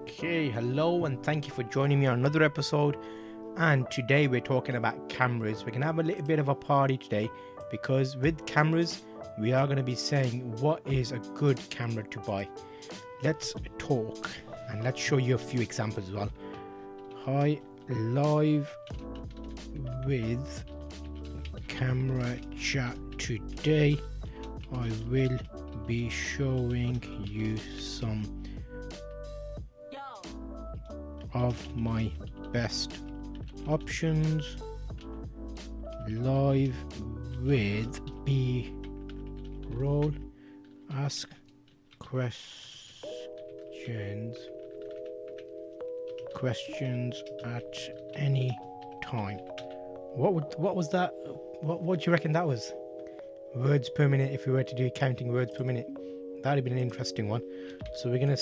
Okay, hello and thank you for joining me on another episode. And today we're talking about cameras. We're gonna have a little bit of a party today because with cameras we are going to be saying what is a good camera to buy. Let's talk and let's show you a few examples as well. Hi, live with camera chat. Today I will be showing you some of my best options live with B-roll. Ask questions at any time. What was that? What do you reckon that was? Words per minute. If we were to do counting words per minute, that'd have been an interesting one. So we're gonna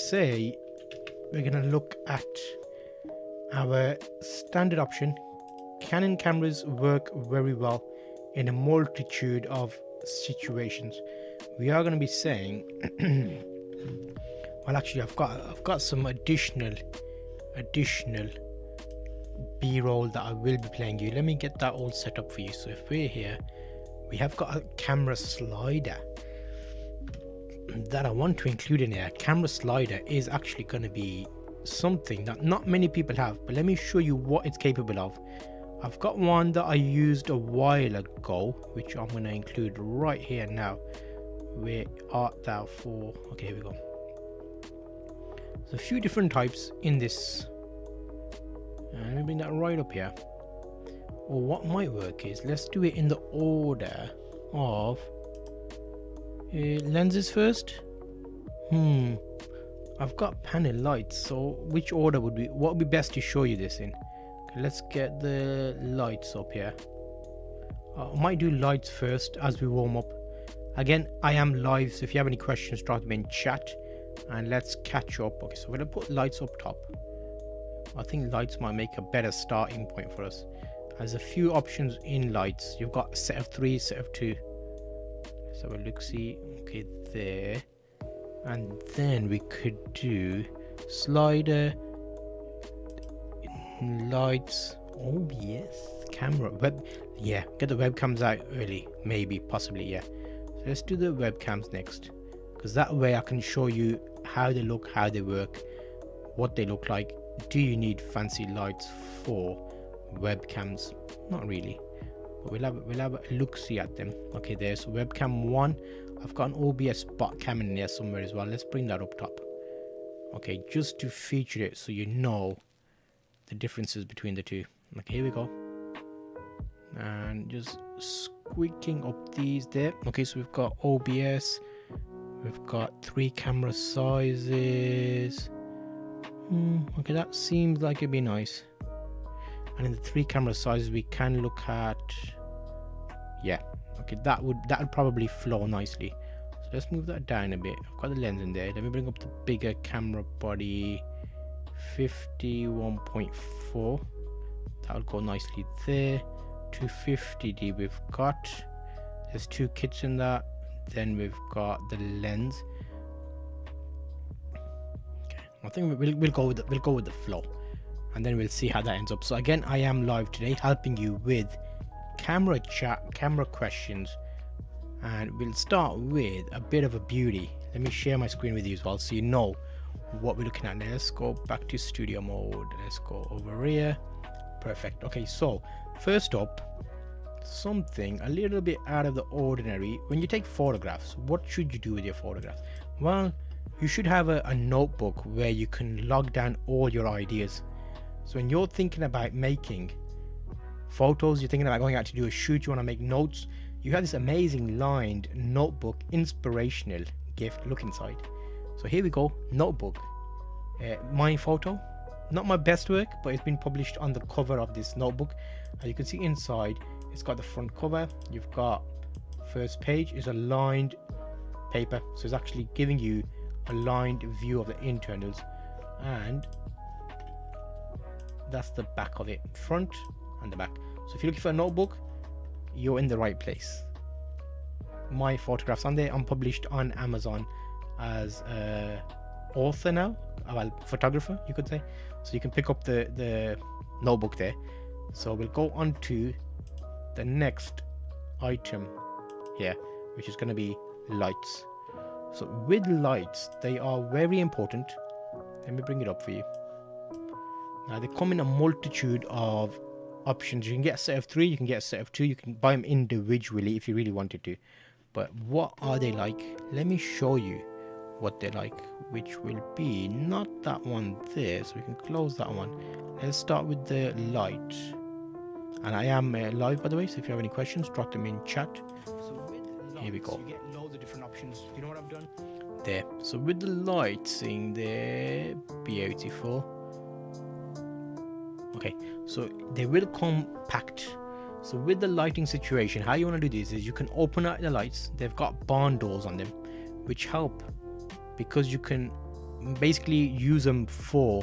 look at our standard option. Canon cameras work very well in a multitude of situations. We are going to be saying well, actually I've got some additional B-roll that I will be playing you. Let me get that all set up for you. So if we're here, we have got a camera slider that I want to include in here. Camera slider is actually going to be something that not many people have, but let me show you what it's capable of. I've got one that I used a while ago, which I'm going to include right here now. Where art thou for? Okay, here we go. There's a few different types in this. Let me bring that right up here. Or what might work is, let's do it in the order of lenses first. I've got panel lights, so which order what would be best to show you this in? Okay, let's get the lights up here. I might do lights first as we warm up. Again, I am live, so if you have any questions, drop them in chat and let's catch up. Okay, so we're gonna put lights up top. I think lights might make a better starting point for us. There's a few options in lights. You've got a set of 3, set of 2. So we'll look, see, okay, there. And then we could do slider, lights, OBS, camera, web. Yeah, get the webcams out early, maybe, possibly, yeah. So let's do the webcams next, because that way I can show you how they look, how they work, what they look like. Do you need fancy lights for webcams? Not really, but we'll have a look-see at them. Okay, there's webcam 1. I've got an OBS Plug Cam in there somewhere as well. Let's bring that up top. Okay, just to feature it so you know the differences between the two. Okay, here we go. And just squeaking up these there. Okay, so we've got OBS. We've got 3 camera sizes. Okay, that seems like it'd be nice. And in the 3 camera sizes, we can look at, yeah. Okay, that would probably flow nicely. So let's move that down a bit. I've got the lens in there. Let me bring up the bigger camera body, 51.4. That'll go nicely there. 250D we've got. There's 2 kits in that. Then we've got the lens. Okay, I think we'll go with the flow, and then we'll see how that ends up. So again, I am live today, helping you with camera chat, camera questions, and we'll start with a bit of a beauty. Let me share my screen with you as well so you know what we're looking at. Let's go back to studio mode. Let's go over here. Perfect. Okay, so first up, something a little bit out of the ordinary. When you take photographs, what should you do with your photographs? Well, you should have a notebook where you can log down all your ideas. So when you're thinking about making photos, you're thinking about going out to do a shoot, you want to make notes, you have this amazing lined notebook, inspirational gift. Look inside. So here we go, notebook. My photo, not my best work, but it's been published on the cover of this notebook. As you can see inside, it's got the front cover. You've got first page is a lined paper, so it's actually giving you a lined view of the internals, and that's the back of it, front and the back. So if you're looking for a notebook, you're in the right place. my photographs on there. I'm published on Amazon as a author now, well, photographer you could say. So you can pick up the notebook there. So we'll go on to the next item here, which is going to be lights. So with lights, they are very important. Let me bring it up for you. Now they come in a multitude of options. You can get a set of 3, you can get a set of 2, you can buy them individually if you really wanted to. But what are they like? Let me show you what they're like, which will be not that one there, so we can close that one. Let's start with the light. And I am live, by the way, so if you have any questions, drop them in chat. So with lights, here we go. You get loads of different options. You know what I've done? There. So with the lighting there, beautiful. Okay, so they will come packed. So with the lighting situation, how you want to do this is you can open up the lights. They've got barn doors on them, which help because you can basically use them for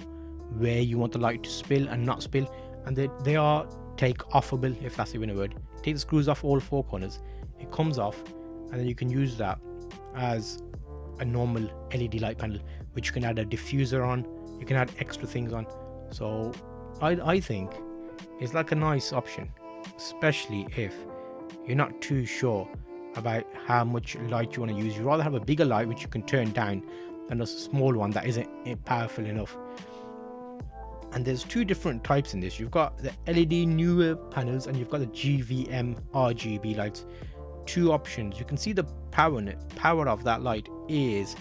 where you want the light to spill and not spill. And they are take offable, if that's even a word. Take the screws off all 4 corners. It comes off, and then you can use that as a normal LED light panel, which you can add a diffuser on. You can add extra things on. So I think it's like a nice option, especially if you're not too sure about how much light you want to use. You'd rather have a bigger light which you can turn down than a small one that isn't powerful enough. And there's 2 different types in this. You've got the LED newer panels and you've got the GVM RGB lights. 2 options. You can see the power of that light is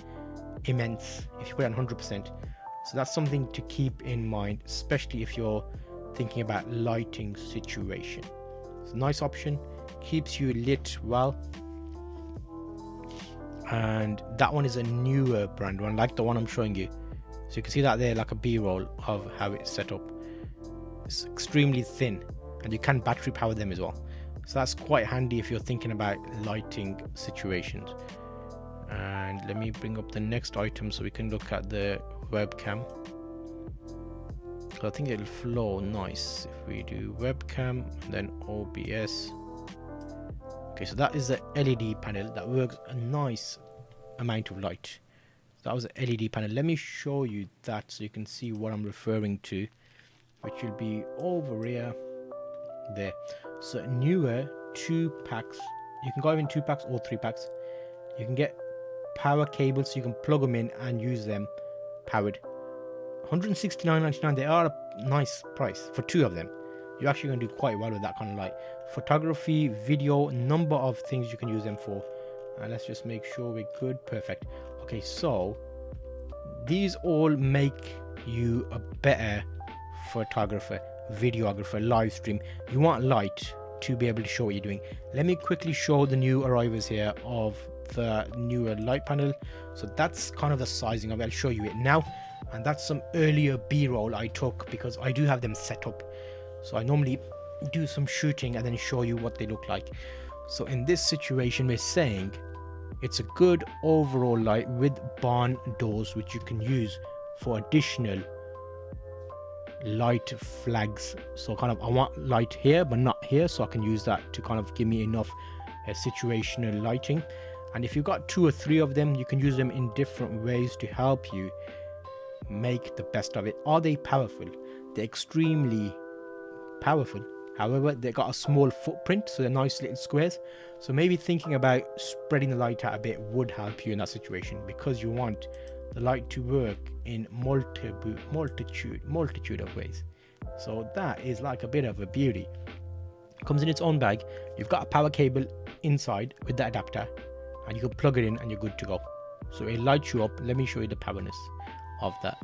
immense if you put it on 100%. So that's something to keep in mind, especially if you're thinking about lighting situation. It's a nice option, keeps you lit well. And that one is a newer brand one, like the one I'm showing you. So you can see that there, like a B-roll of how it's set up. It's extremely thin, and you can battery power them as well. So that's quite handy if you're thinking about lighting situations. And let me bring up the next item so we can look at the webcam. So I think it'll flow nice if we do webcam and then OBS. Okay, so that is the LED panel that works a nice amount of light. That was an LED panel. Let me show you that so you can see what I'm referring to, which will be over here. There. So newer 2 packs. You can go in 2 packs or 3 packs. You can get power cables so you can plug them in and use them powered. $169.99. They are a nice price for 2 of them. You're actually going to do quite well with that kind of light. Photography, video, number of things you can use them for. And let's just make sure we're good. Perfect. Okay, so these all make you a better photographer, videographer, live stream. You want light to be able to show what you're doing. Let me quickly show the new arrivals here of the newer light panel. So that's kind of the sizing of it. I'll show you it now. And that's some earlier B-roll I took because I do have them set up. So I normally do some shooting and then show you what they look like. So in this situation, we're saying it's a good overall light with barn doors, which you can use for additional light flags. So kind of I want light here but not here, so I can use that to kind of give me enough situational lighting. And if you've got 2 or 3 of them, you can use them in different ways to help you make the best of it. Are they powerful? They're extremely powerful. However, they got a small footprint, so they're nice little squares. So maybe thinking about spreading the light out a bit would help you in that situation, because you want the light to work in multitude of ways. So that is like a bit of a beauty. It comes in its own bag. You've got a power cable inside with the adapter, and you can plug it in and you're good to go. So it lights you up. Let me show you the powerness of that.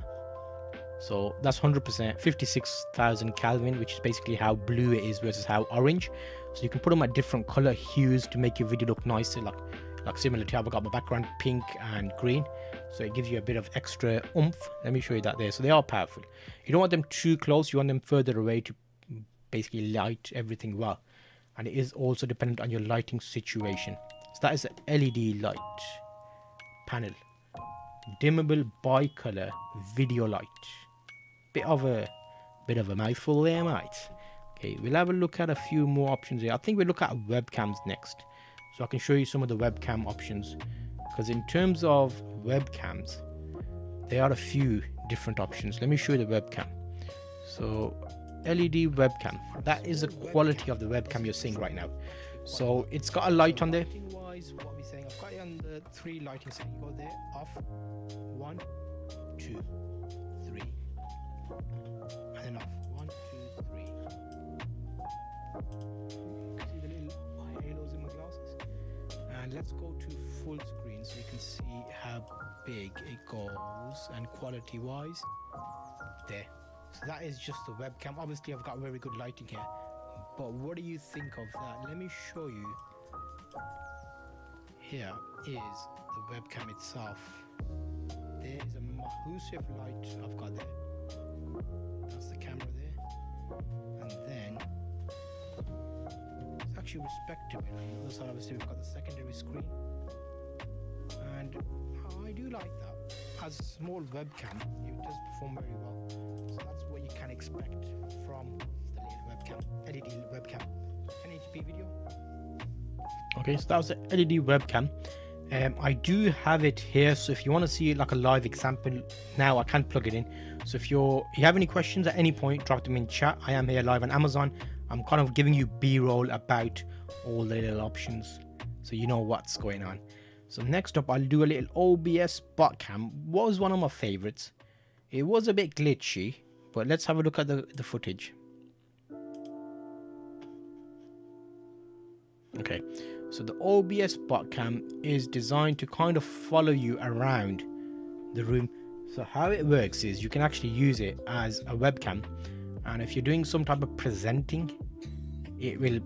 So that's 100%, 56,000 Kelvin, which is basically how blue it is versus how orange. So you can put them at different color hues to make your video look nicer, like similar to how I got my background pink and green. So it gives you a bit of extra oomph. Let me show you that there. So they are powerful. You don't want them too close. You want them further away to basically light everything well. And it is also dependent on your lighting situation. So that is an LED light panel. Dimmable bicolor video light. Bit of a mouthful there, mate. Okay, we'll have a look at a few more options here. I think we'll look at webcams next. so I can show you some of the webcam options, because in terms of webcams there are a few different options. Let me show you the webcam. So LED webcam, that is the quality of the webcam you're seeing right now. So it's got a light on there. Lighting wise, what are we saying? I've got it on the 3 lighting setting. You go there, off, 1, 2, 3, and then off, 1, 2, 3. See the little halos in my glasses? And let's go to full screen so you can see how big it goes and quality wise. There. So that is just the webcam. Obviously I've got very good lighting here, but what do you think of that? Let me show you. Here is the webcam itself. There is a massive light I've got there. That's the camera there. And then it's actually respectable. On the other side obviously we've got the secondary screen. And I do like that. As a small webcam, it does perform very well. So that's what you can expect from the little webcam, LED webcam. 1080p video. Okay, so that was the LED webcam. I do have it here, so if you want to see like a live example now, I can plug it in. So if you have any questions at any point, drop them in chat. I am here live on Amazon. I'm kind of giving you B-roll about all the little options, so you know what's going on. So next up, I'll do a little OBS Plug Cam. Was one of my favorites. It was a bit glitchy, but let's have a look at the footage. Okay, so the OBS Plug Cam is designed to kind of follow you around the room. So how it works is you can actually use it as a webcam, and if you're doing some type of presenting, it will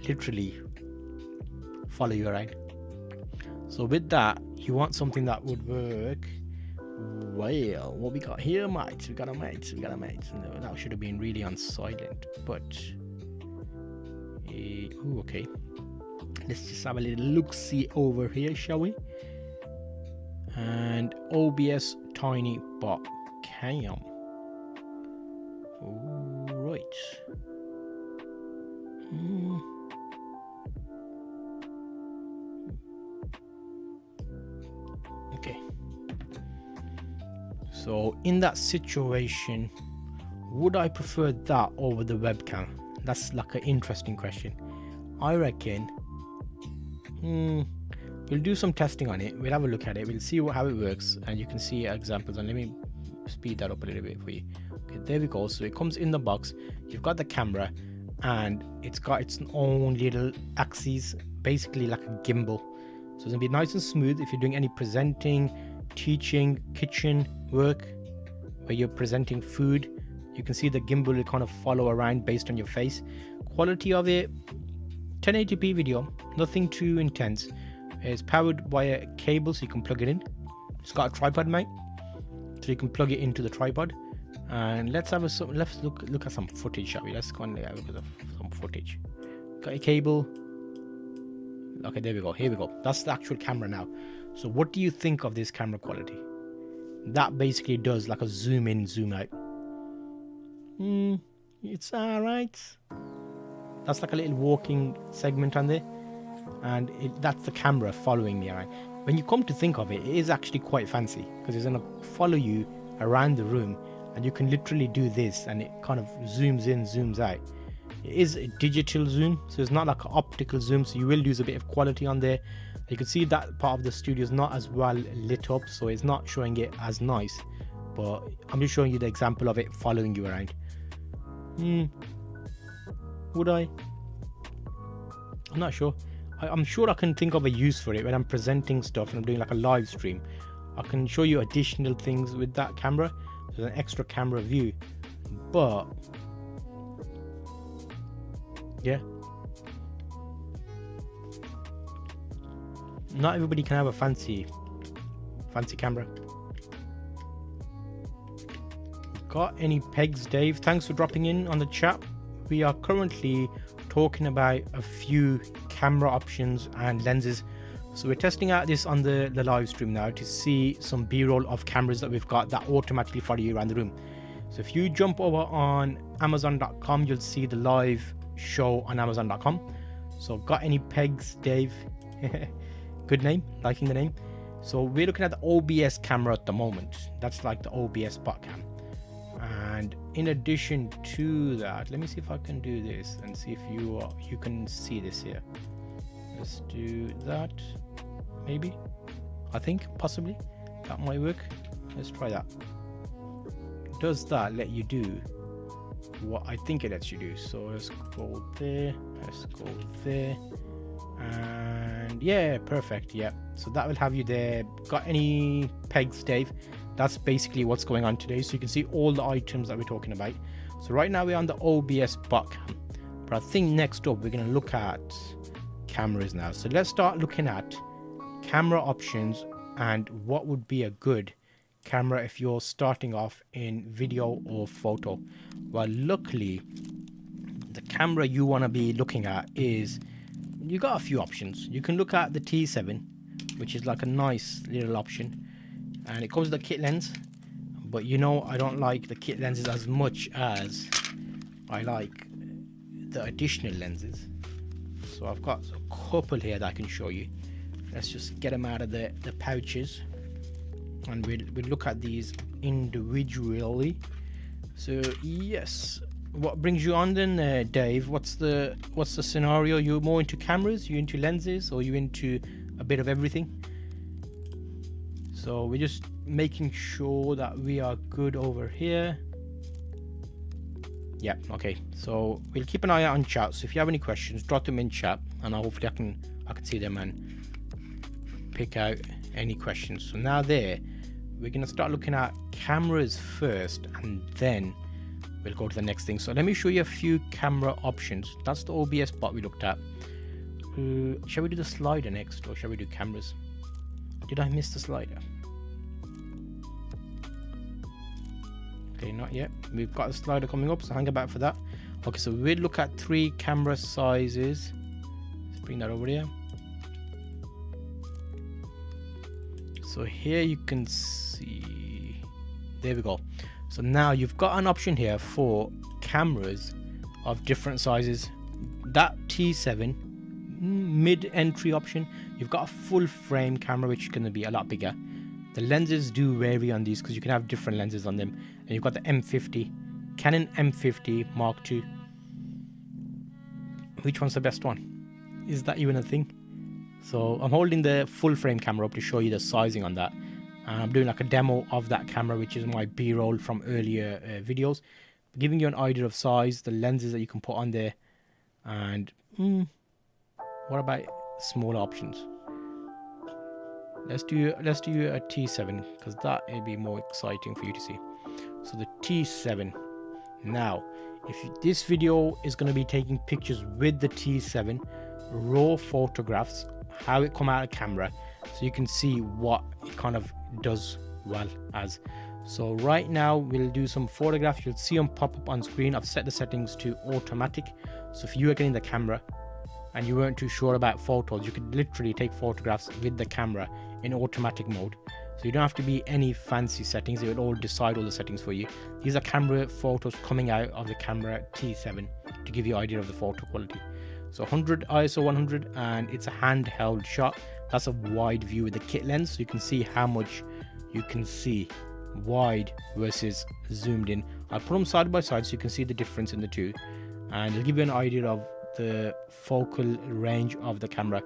literally follow you around. So with that, you want something that would work well. What we got here, mates? We got a mates. No, that should have been really on silent, but ooh, okay. Let's just have a little look-see over here, shall we? And OBS Tiny Plug Cam. All right. Okay. So in that situation, would I prefer that over the webcam? That's like an interesting question. I reckon we'll do some testing on it. We'll have a look at it. We'll see how it works, and you can see examples. And let me speed that up a little bit for you. Okay, there we go. So it comes in the box. You've got the camera, and it's got its own little axes, basically like a gimbal. So it's gonna be nice and smooth if you're doing any presenting, teaching, kitchen work, where you're presenting food. You can see the gimbal will kind of follow around based on your face. Quality of it, 1080p video, nothing too intense. It's powered by a cable, so you can plug it in. It's got a tripod mount, so you can plug it into the tripod. And let's look at some footage, shall we? Let's go and look at some footage. Got a cable. Okay, there we go. Here we go. That's the actual camera now. So what do you think of this camera quality? That basically does like a zoom in, zoom out. It's alright. That's like a little walking segment on there, and that's the camera following me around. When you come to think of it, it is actually quite fancy, because it's going to follow you around the room, and you can literally do this, and it kind of zooms in, zooms out. It is a digital zoom, so it's not like an optical zoom, so you will lose a bit of quality on there. You can see that part of the studio is not as well lit up, so it's not showing it as nice, but I'm just showing you the example of it following you around. Would I? I'm not sure. I'm sure I can think of a use for it when I'm presenting stuff and I'm doing like a live stream. I can show you additional things with that camera. There's an extra camera view, but yeah, not everybody can have a fancy camera. Got any pegs, Dave? Thanks for dropping in on the chat. We are currently talking about a few camera options and lenses. So we're testing out this on the live stream now to see some B-roll of cameras that we've got that automatically follow you around the room. So if you jump over on Amazon.com, you'll see the live show on Amazon.com. So got any pegs, Dave? Good name, liking the name. So we're looking at the OBS camera at the moment. That's like the OBS Plug Cam. And in addition to that, let me see if I can do this and see if you can see this here. Let's do that. Maybe, I think possibly that might work. Let's try that. Does that let you do what I think it lets you do? So let's go there, let's go there, and yeah, perfect. Yeah, so that will have you there. Got any pegs, Dave? That's basically what's going on today. So you can see all the items that we're talking about. So right now we're on the OBS Plug Cam, but I think next up we're going to look at cameras now. So let's start looking at camera options and what would be a good camera if you're starting off in video or photo. Well, luckily the camera you want to be looking at is, you got a few options. You can look at the T7, which is like a nice little option, and it comes with a kit lens, but you know I don't like the kit lenses as much as I like the additional lenses. So I've got a couple here that I can show you. Let's just get them out of the pouches, and we'll look at these individually. So yes, what brings you on then, Dave? What's the scenario? You more into cameras, you into lenses, or you into a bit of everything? So we're just making sure that we are good over here. Yeah, okay, so we'll keep an eye out on chat. So if you have any questions, drop them in chat, and hopefully I can see them and pick out any questions. So now we're gonna start looking at cameras first, and then we'll go to the next thing. So let me show you a few camera options. That's the OBS bot we looked at. Shall we do the slider next, or shall we do cameras? Did I miss the slider? Okay, not yet. We've got a slider coming up, so hang about for that. Okay, so we'll look at 3 camera sizes. Let's bring that over here. So here you can see, there we go. So now you've got an option here for cameras of different sizes. That T7 mid-entry option, you've got a full frame camera which is going to be a lot bigger. The lenses do vary on these because you can have different lenses on them. And you've got the M50, Canon M50 Mark II. Which one's the best one? Is that even a thing? So I'm holding the full frame camera up to show you the sizing on that. And I'm doing like a demo of that camera, which is my B-roll from earlier videos, giving you an idea of size, the lenses that you can put on there, and what about smaller options? Let's do a T7 because that will be more exciting for you to see. So the T7. Now, if this video is going to be taking pictures with the T7, raw photographs, how it come out of camera, so you can see what it kind of does well as. So right now we'll do some photographs. You'll see them pop up on screen. I've set the settings to automatic, so if you are getting the camera and you weren't too sure about photos, you could literally take photographs with the camera in automatic mode. So you don't have to be any fancy settings. It will all decide all the settings for you. These are camera photos coming out of the camera T7 to give you an idea of the photo quality. So 100 ISO 100, and it's a handheld shot. That's a wide view with the kit lens, so you can see how much you can see wide versus zoomed in. I put them side by side so you can see the difference in the two, and it'll give you an idea of the focal range of the camera.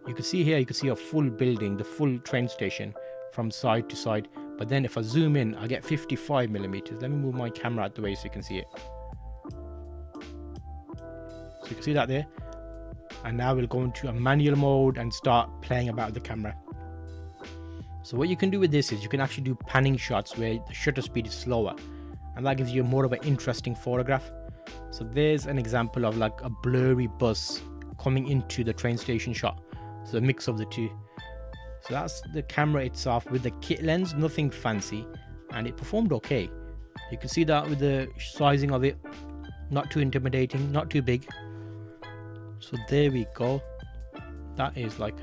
You can see here, you can see a full building, the full train station from side to side. But then if I zoom in, I get 55 millimeters. Let me move my camera out the way so you can see it. So you can see that there. And now we'll go into a manual mode and start playing about with the camera. So what you can do with this is you can actually do panning shots where the shutter speed is slower, and that gives you more of an interesting photograph. So there's an example of like a blurry bus coming into the train station shot. So a mix of the two. So that's the camera itself with the kit lens, nothing fancy, and it performed okay. You can see that with the sizing of it, not too intimidating, not too big. So there we go. That is like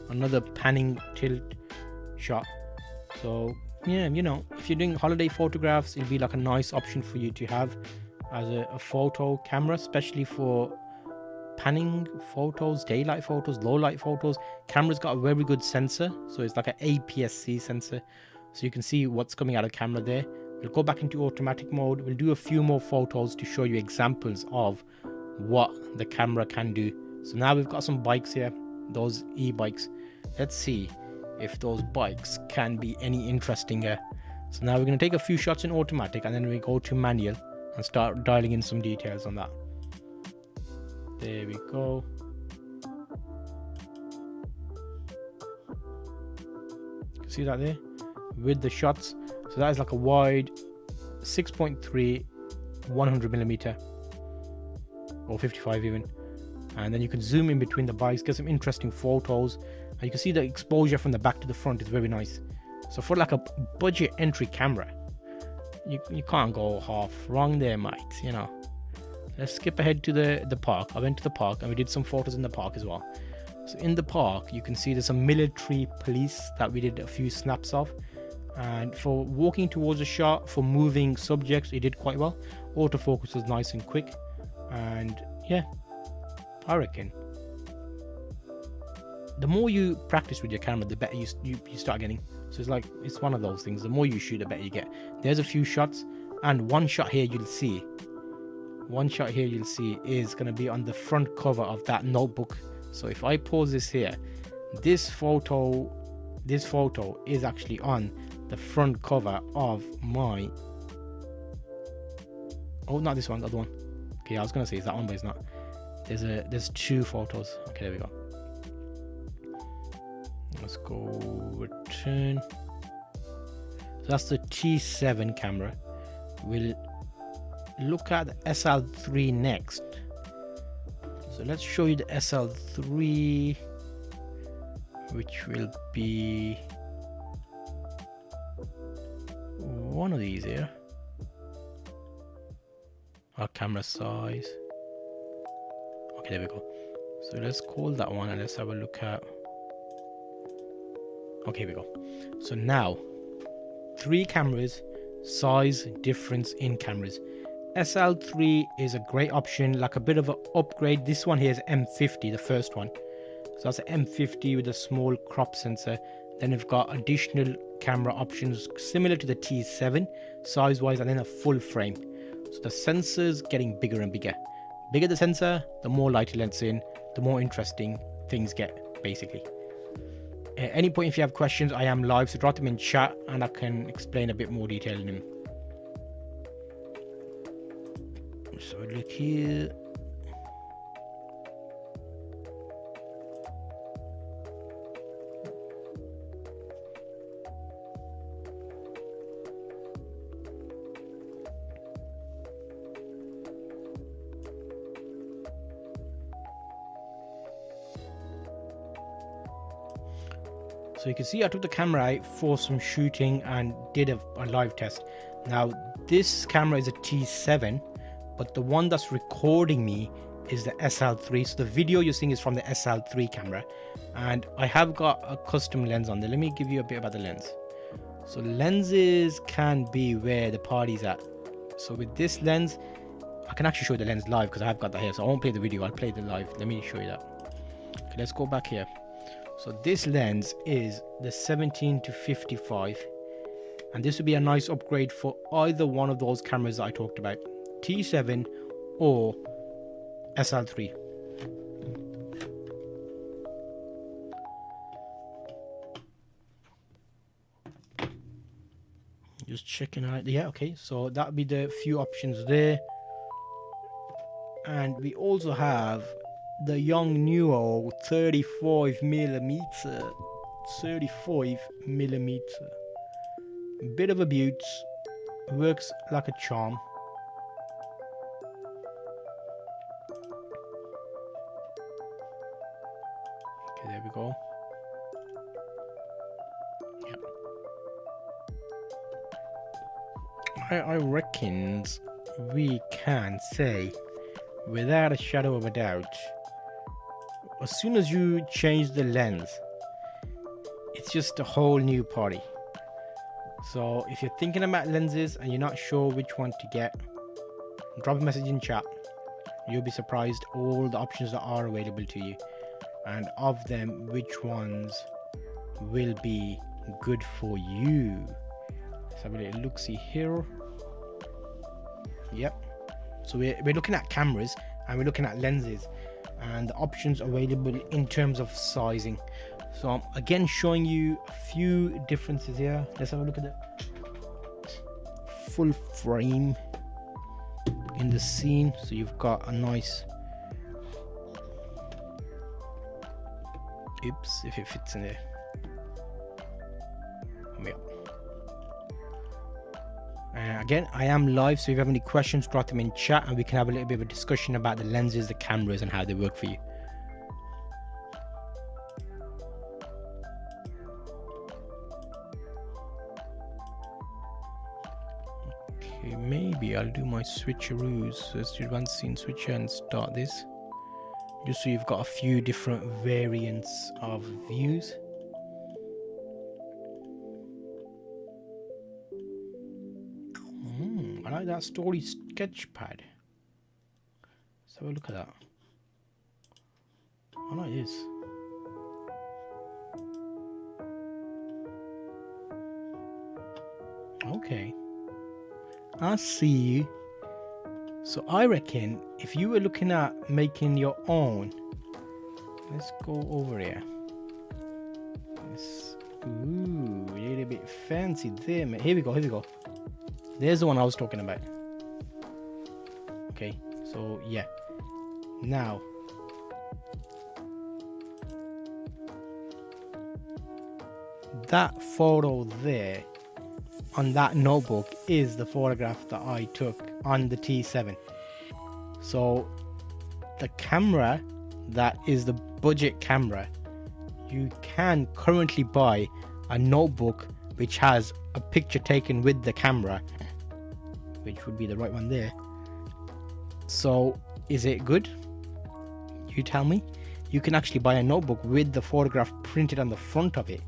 another panning tilt shot. So yeah, you know, if you're doing holiday photographs, it'll be like a nice option for you to have as a photo camera, especially for panning photos, daylight photos, low light photos. Camera's got a very good sensor, so it's like an APS-C sensor, so you can see what's coming out of camera there. We'll go back into automatic mode. We'll do a few more photos to show you examples of what the camera can do. So now we've got some bikes here, those e-bikes. Let's see if those bikes can be any interesting. So now we're going to take a few shots in automatic, and then we go to manual and start dialing in some details on that. There we go. See that there with the shots. So that is like a wide 6.3 100mm or 55 even, and then you can zoom in between the bikes, get some interesting photos, and you can see the exposure from the back to the front is very nice. So for like a budget entry camera, you can't go half wrong there, mate, you know. Let's skip ahead to the park. I went to the park and we did some photos in the park as well. So in the park you can see there's some military police that we did a few snaps of, and for walking towards a shot, for moving subjects, it did quite well. Autofocus was nice and quick, and yeah, I reckon the more you practice with your camera, the better you start getting. So it's one of those things, the more you shoot, the better you get. There's a few shots, and one shot here you'll see is going to be on the front cover of that notebook. So if I pause this here, this photo is actually on the front cover of my, oh, not this one, the other one. Okay, I was gonna say it's that one, but it's not. There's two photos. Okay, there we go. Let's go return. So that's the T7 camera. We'll look at the SL3 next. So let's show you the SL3, which will be one of these here. Our camera size. Okay, there we go. So let's call that one and let's have a look at. Okay, here we go. So now 3 cameras, size difference in cameras. SL3 is a great option, like a bit of an upgrade. This one here is M50, the first one. So that's an M50 with a small crop sensor. Then we've got additional camera options similar to the T7 size wise, and then a full frame. So the sensor's getting bigger and bigger. Bigger the sensor, the more light it lets in, the more interesting things get, basically. At any point if you have questions, I am live, so drop them in chat and I can explain a bit more detail in them. So look here. So you can see I took the camera out for some shooting and did a live test. Now this camera is a T7, but the one that's recording me is the SL3. So the video you're seeing is from the SL3 camera, and I have got a custom lens on there. Let me give you a bit about the lens. So lenses can be where the party's at. So with this lens, I can actually show you the lens live because I have got that here. So I won't play the video, I'll play the live. Let me show you that. Okay, let's go back here. So this lens is the 17-55, and this would be a nice upgrade for either one of those cameras that I talked about, T7 or SL3. Just checking out. Yeah, okay, so that would be the few options there. And we also have the young Nuo 35mm. Bit of a beaut, works like a charm. Okay, there we go. Yep. I reckon we can say without a shadow of a doubt, as soon as you change the lens, it's just a whole new party. So if you're thinking about lenses and you're not sure which one to get, drop a message in chat You'll be surprised all the options that are available to you, and of them, which ones will be good for you. Let's have a little look see here. Yep, so we're looking at cameras and we're looking at lenses and the options available in terms of sizing. So I'm again showing you a few differences here. Let's have a look at the full frame in the scene. So you've got a nice, oops, if it fits in there. Yeah. Again, I am live, so if you have any questions, drop them in chat and we can have a little bit of a discussion about the lenses, the cameras, and how they work for you. Okay, maybe I'll do my switcheroos. So let's do one scene switcher and start this, just so you've got a few different variants of views. I like that story sketch pad. Let's have a look at that. I like this. Okay, I see you. So I reckon if you were looking at making your own, let's go over here. Ooh, a little bit fancy there, man. Here we go, here we go. There's the one I was talking about. Okay, so yeah. Now, that photo there on that notebook is the photograph that I took on the T7. So the camera that is the budget camera, you can currently buy a notebook which has a picture taken with the camera, which would be the right one there. So is it good? You tell me. You can actually buy a notebook with the photograph printed on the front of it,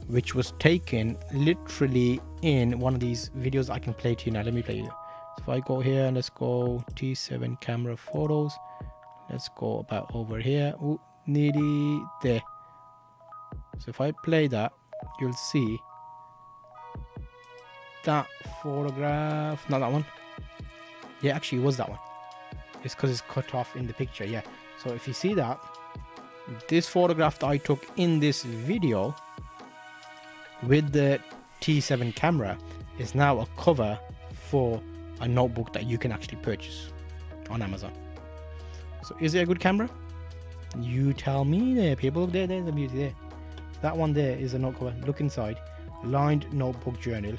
which was taken literally in one of these videos I can play to you now. Let me play you. So if I go here and let's go T7 camera photos, let's go about over here. Ooh, nearly there. So if I play that, you'll see that photograph, not that one. Yeah, actually it was that one. It's because it's cut off in the picture. Yeah, so if you see that, this photograph that I took in this video with the T7 camera is now a cover for a notebook that you can actually purchase on Amazon. So is it a good camera? You tell me there, people. There's the beauty there. That one there is a note cover. Look inside. Lined notebook journal.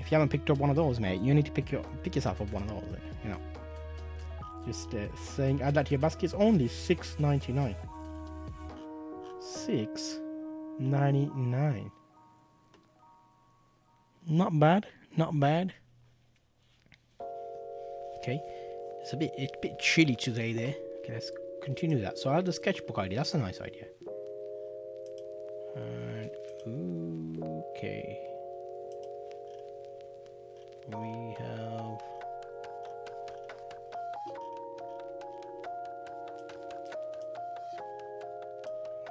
If you haven't picked up one of those, mate, you need to pick yourself up one of those. You know, just saying, add that to your basket. It's only $6.99. $6.99. Not bad, not bad. Okay, it's a bit chilly today there. Okay, let's continue that. So I have the sketchbook idea. That's a nice idea. And okay, we have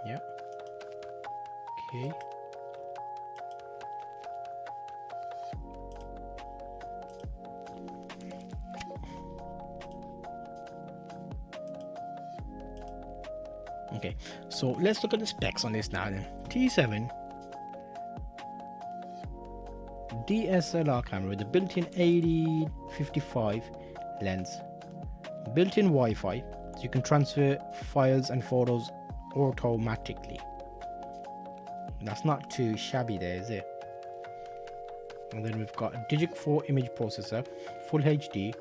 yep. Okay. Okay, so let's look at the specs on this now then. T7 DSLR camera with a built-in 8055 lens, built-in Wi-Fi, so you can transfer files and photos automatically. That's not too shabby there, is it? And then we've got a Digic 4 image processor, full HD.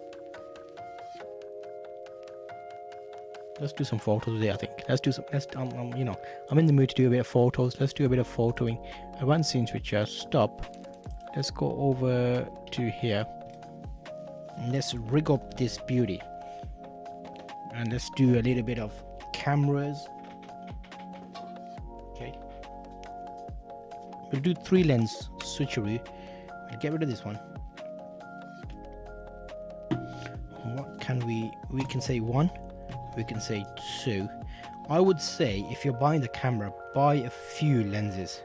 Let's do some photos there, I think. Let's do some, you know, I'm in the mood to do a bit of photos. Let's do a bit of photoing. Advanced scene switcher, stop. Let's go over to here. And let's rig up this beauty. And let's do a little bit of cameras. Okay. We'll do 3 lens switcheroo. We'll get rid of this one. What we can say 1, we can say 2. I would say if you're buying the camera, buy a few lenses,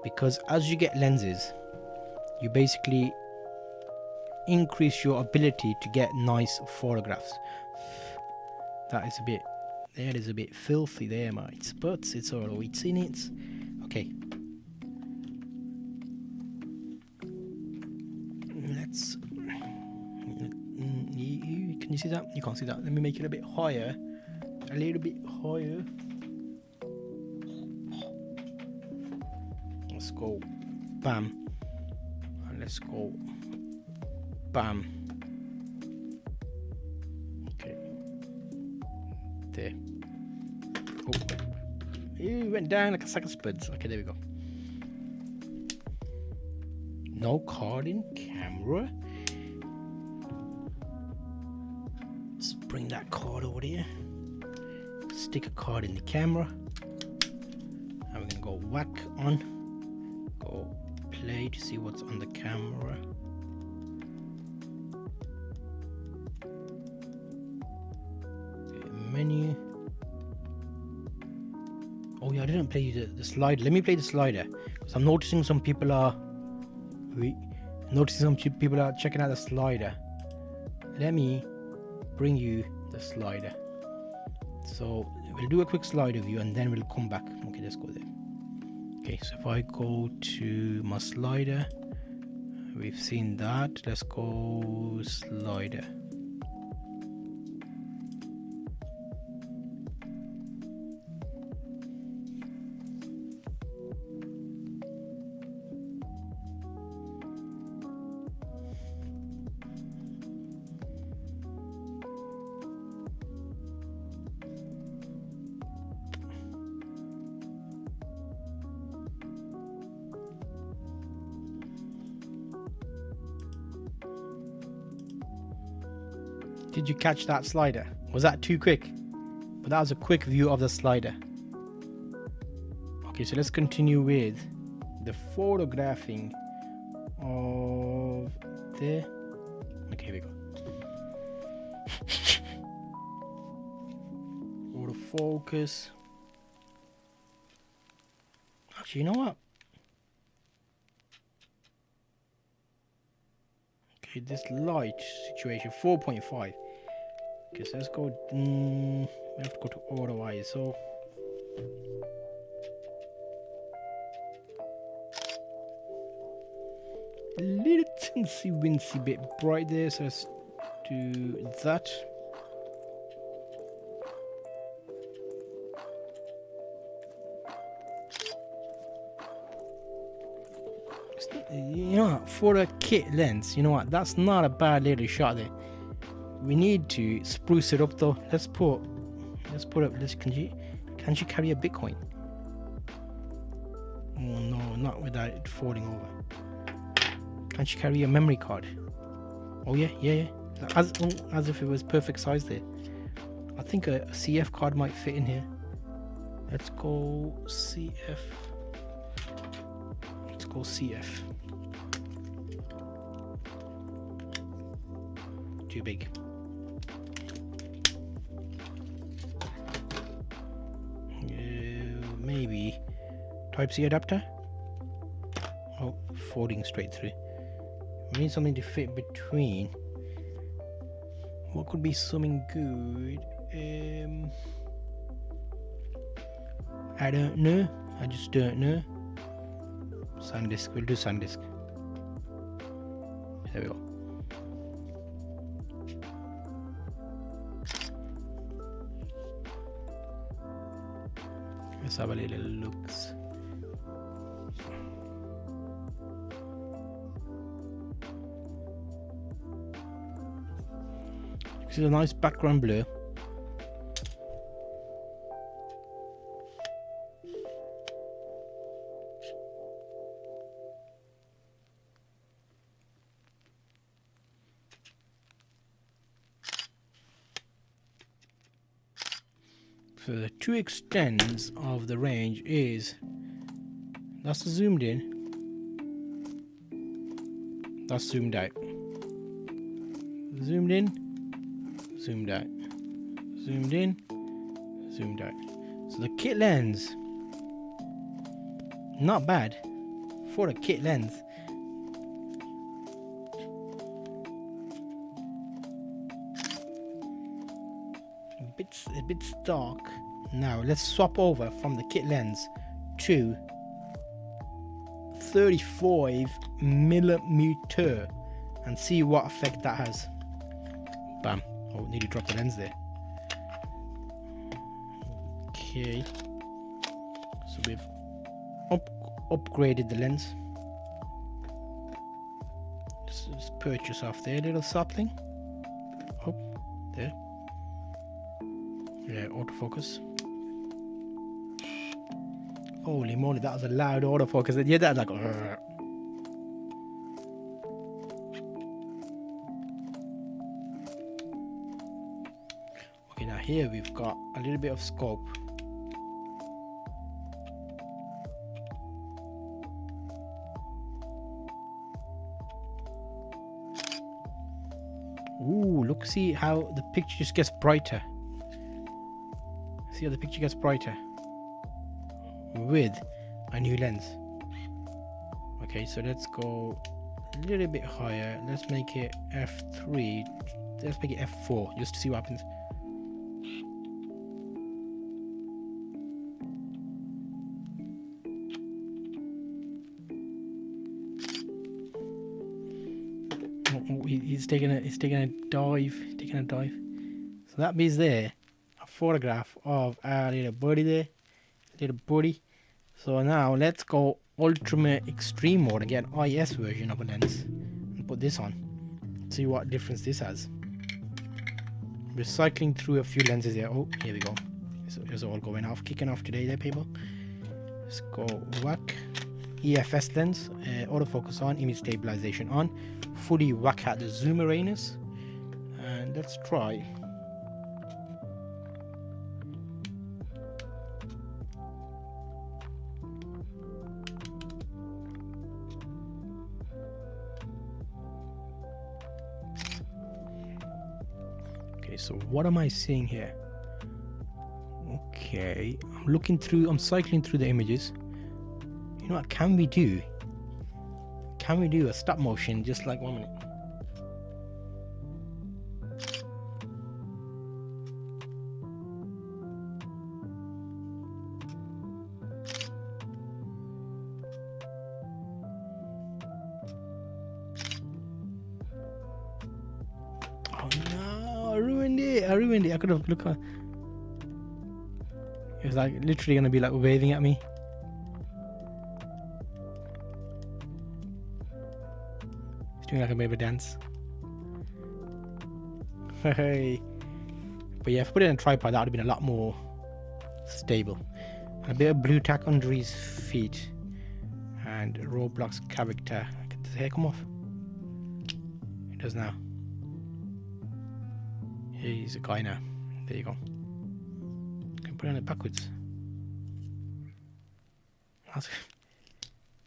because as you get lenses, you basically increase your ability to get nice photographs. That is a bit filthy there, mates, but it's alright, it's in it. Okay, let's can you see that? You can't see that. Let me make it a bit higher, a little bit higher. Let's go bam, and let's go bam. Okay, there. Oh, it went down like a sack of spuds. Okay, there we go. No card in camera. Let's bring that card over there. Stick a card in the camera. And we're gonna go whack on. Go play to see what's on the camera. Okay, menu. Oh yeah, I didn't play the slider. Let me play the slider, because I'm noticing some people are checking out the slider. Let me bring you the slider. So we'll do a quick slider view and then we'll come back. Okay, let's go there. Okay, so if I go to my slider, we've seen that. Let's go slider. Did you catch that slider? Was that too quick? But that was a quick view of the slider. Okay, so let's continue with the photographing of the... Okay, here we go. Autofocus. Actually, you know what? Okay, this light situation, 4.5. Okay, so let's go. We have to go to auto ISO. A little teensy wincy bit bright there, so let's do that. You know what, for a kit lens, you know what, that's not a bad little shot there. We need to spruce it up though. Let's put up this. Can she carry a Bitcoin? Oh no, not without it falling over. Can she carry a memory card? Oh yeah. As if it was perfect size there. I think a CF card might fit in here. Let's go CF. Let's go CF. Too big. Maybe Type-C adapter. Oh, folding straight through. We need something to fit between. What could be something good? I don't know. I just don't know. SanDisk. We'll do SanDisk. There we go. Let's have a little looks. This is a nice background blur. So the two extents of the range is, that's zoomed in, that's zoomed out. Zoomed in, zoomed out, zoomed in, zoomed out. So the kit lens, not bad for a kit lens. A bit stark. Now let's swap over from the kit lens to 35mm and see what effect that has. Bam. Oh, nearly dropped the lens there. Okay, so we've upgraded the lens. Just purchase off there, little sapling. Oh, there. Yeah, autofocus. Holy moly, that was a loud autofocus. Yeah, that's like. Okay, now here we've got a little bit of scope. Ooh, look, see how the picture just gets brighter. See how the picture gets brighter with a new lens. Okay, so let's go a little bit higher. Let's make it f3. Let's make it f4 just to see what happens. He's taking a dive. So that means there a photograph of our little buddy there, So now let's go ultimate extreme mode and get an IS version of a lens and put this on. See what difference this has. We're cycling through a few lenses here. Oh, here we go. It's all going off, kicking off today there, people. Let's go whack. EFS lens, autofocus on, image stabilization on, fully whack out the zoom awareness, and let's try. Okay, so what am I seeing here? Okay, I'm cycling through the images. You know what can we do? Can we do a stop motion just like 1 minute? Oh no, I ruined it. I could have looked. It was like literally gonna be like waving at me. Doing like a bit of a dance. Hey. But yeah, if I put it in a tripod, that would have been a lot more stable. And a bit of blue tack under his feet. And Roblox character. Does the hair come off? It does now. He's a guy now. There you go. You can put it on it backwards.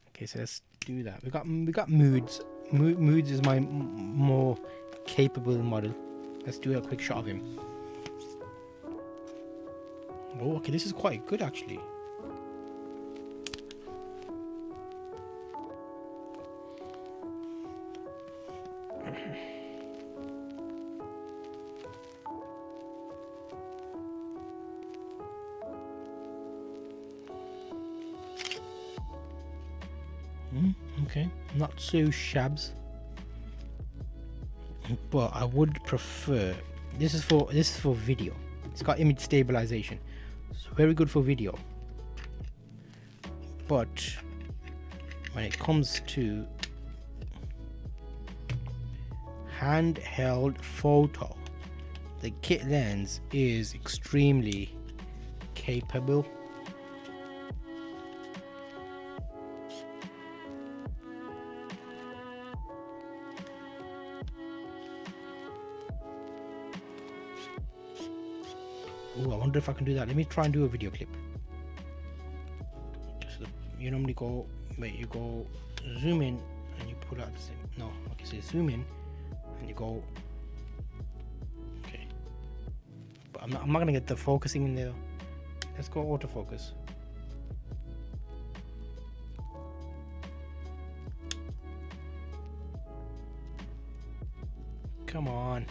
Okay, so let's do that. We got moods. Moods is my more capable model. Let's do a quick shot of him. Oh, okay, this is quite good actually. Okay, not so shabs, but I would prefer. This is for video. It's got image stabilization, so very good for video. But when it comes to handheld photo, the kit lens is extremely capable. Oh, I wonder if I can do that. Let me try and do a video clip. So you normally go, you go zoom in and you pull out the same. No, okay, so you zoom in and you go. Okay, I'm not gonna get the focusing in there. Let's go autofocus. Come on,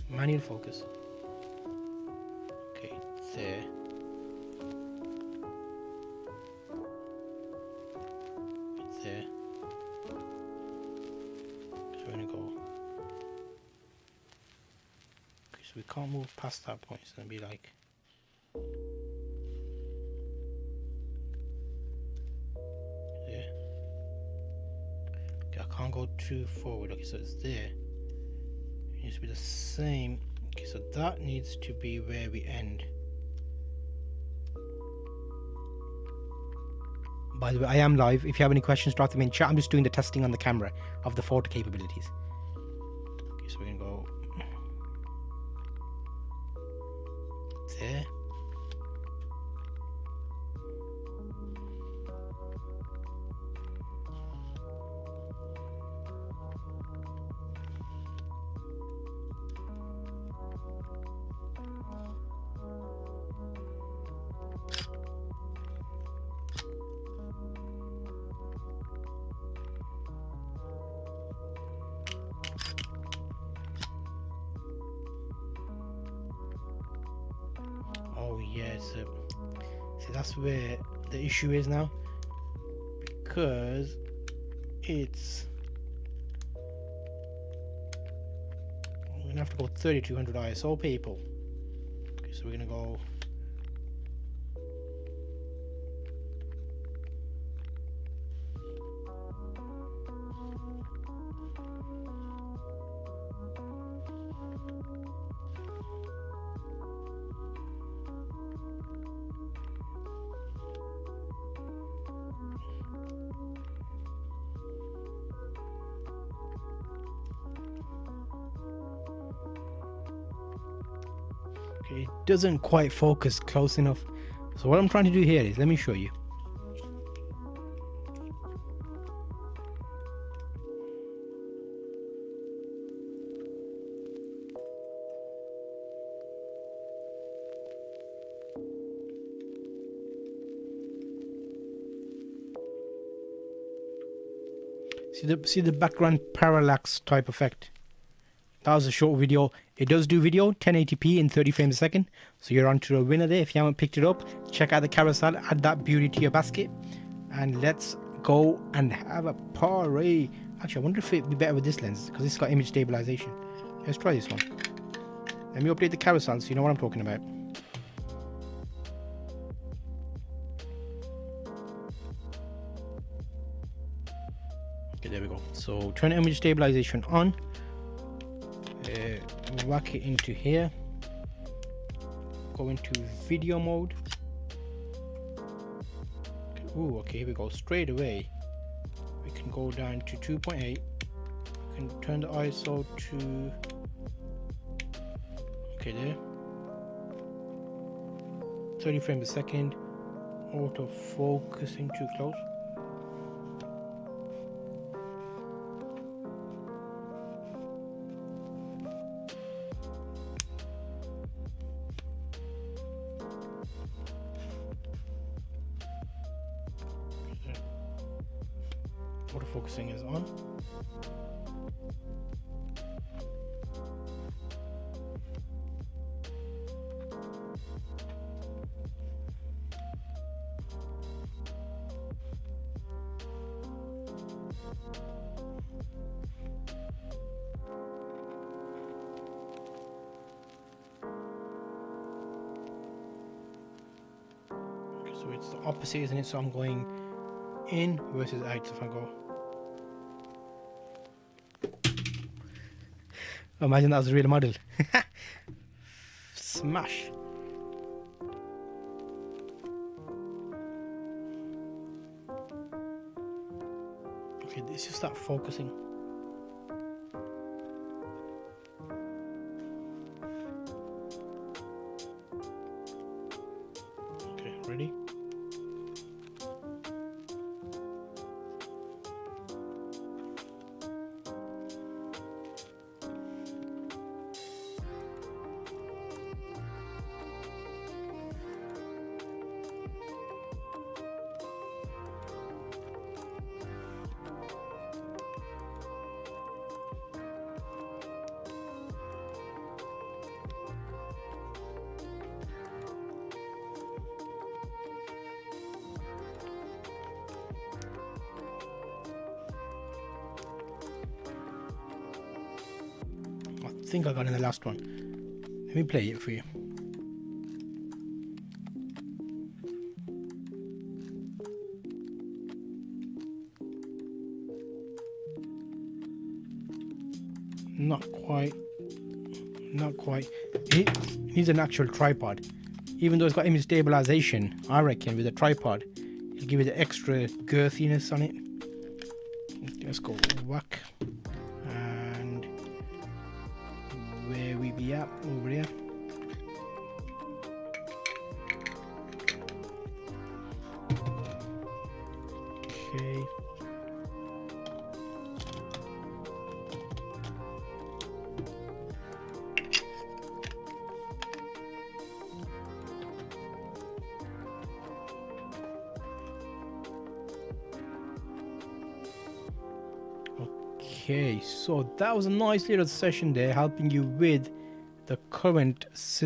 manual focus. Okay, it's there. It's there. So we're gonna go. Okay, so we can't move past that point. It's gonna be like. There. Okay, I can't go too forward. Okay, so it's there. It needs to be the same. Okay, so that needs to be where we end. By the way, I am live. If you have any questions, drop them in chat. I'm just doing the testing on the camera of the photo capabilities. Okay, so we're gonna go there. Oh yeah, so see that's where the issue is now, because it's we're gonna have to go 3200 ISO, people. Okay, so we're gonna go it doesn't quite focus close enough. So what I'm trying to do here is, let me show you. See the background parallax type effect. That was a short video. It does do video 1080p in 30 frames a second. So you're on to a winner there. If you haven't picked it up, check out the Carousel, add that beauty to your basket, and let's go and have a party. Actually, I wonder if it'd be better with this lens, because it's got image stabilization. Let's try this one. Let me update the Carousel so you know what I'm talking about. Okay, there we go. So turn image stabilization on. Whack it into here, go into video mode. Ooh, okay, here we go. Straight away we can go down to 2.8. We can turn the ISO to, okay, there, 30 frames a second. Auto focusing too close. Autofocusing is on. Okay, so it's the opposite, isn't it? So I'm going in versus out. So if I go, imagine that was a real model. Smash. Okay, this is start focusing. Okay, ready? think I got in the last one. Let me play it for you. Not quite. Not quite. It needs an actual tripod. Even though it's got image stabilization, I reckon with a tripod, it'll give it the extra girthiness on it. Let's go whack. And where we be at? Over here. Okay. Okay, so that was a nice little session there helping you with the current system.